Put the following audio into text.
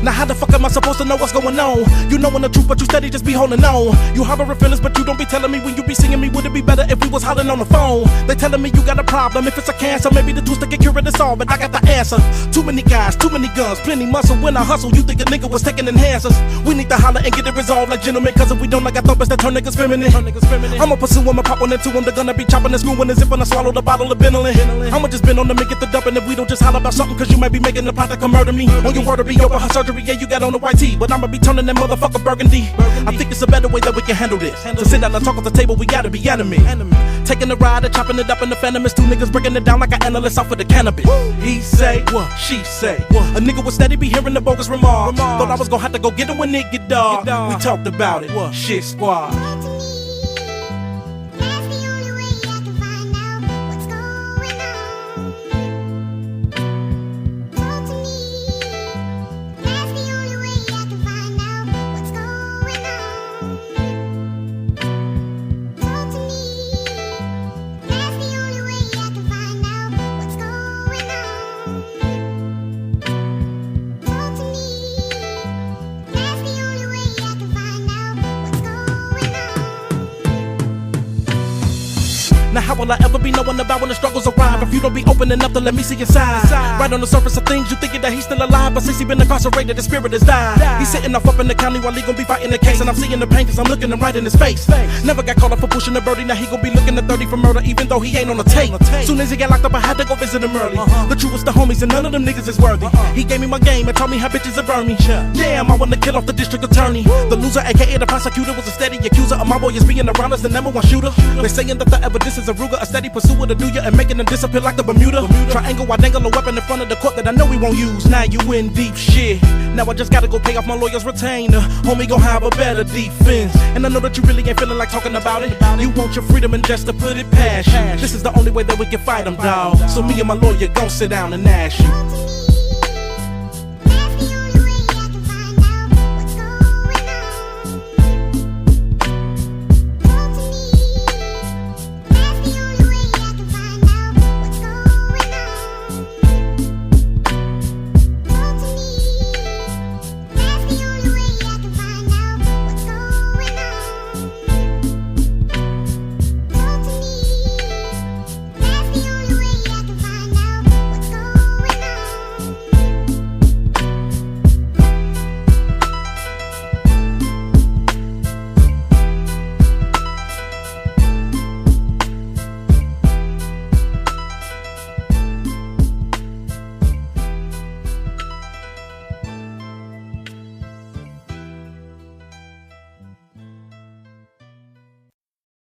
Now how the fuck am I supposed to know what's going on? You knowin' the truth, but you steady just be holding on. You harboring feelings, but you don't be telling me when you be singing me. Would it be better if we was hollering on the phone? They telling me you got a problem. If it's a cancer, maybe the Twista get cured and solve, but I got the answer. Too many guys, too many guns, plenty muscle. When I hustle, you think a nigga was taking enhancers. We need to holler and get it resolved like gentlemen, cause if we don't, I got thumpers that turn niggas feminine. I'ma pursue them and pop one into them. They're gonna be chopping and screwing and zipping and swallow the bottle of Benylin. I'ma just bend on them and get the dumping. If we don't just holler about something, cause you might be making the plot that can murder me. On your word to be over her surgery, yeah, you got on the white tee, but I'ma be turning that motherfucker burgundy. I think it's a better way that we can handle this. To sit down and talk at the table, we gotta be enemy. Taking a ride and chopping it up in the phantom. It's two niggas breaking it down like an analyst off of the cannabis. He say, what? She say, what? A nigga would steady be hearing the bogus remarks. Thought I was gonna have to go get him when it get dark. We talked about it, what? Shit squad. Now how will I ever be knowing about when the struggles arrive if you don't be open enough to let me see your side? Right on the surface of things, you thinking that he's still alive, but since he been incarcerated, his spirit has died. He's sitting off up in the county while he gon' be fighting the case, and I'm seeing the pain cause I'm looking him right in his face. Never got caught up for pushing a birdie, now he gon' be looking at 30 for murder, even though he ain't on the tape. Soon as he got locked up, I had to go visit him early. The truest of homies, and none of them niggas is worthy. He gave me my game and told me how bitches are burn me. Damn, I wanna kill off the district attorney. The loser, aka the prosecutor, was a steady accuser of my boy as being around as the #1 shooter. They saying that the evidence is a Ruger, a steady pursuer to do ya and making them disappear like the Bermuda Triangle. I dangle a weapon in front of the court that I know we won't use. Now you in deep shit. Now I just gotta go pay off my lawyer's retainer. Homie gon' have a better defense. And I know that you really ain't feeling like talking about it. You want your freedom and just to put it past you. This is the only way that we can fight them, dawg. So me and my lawyer gon' sit down and ask you.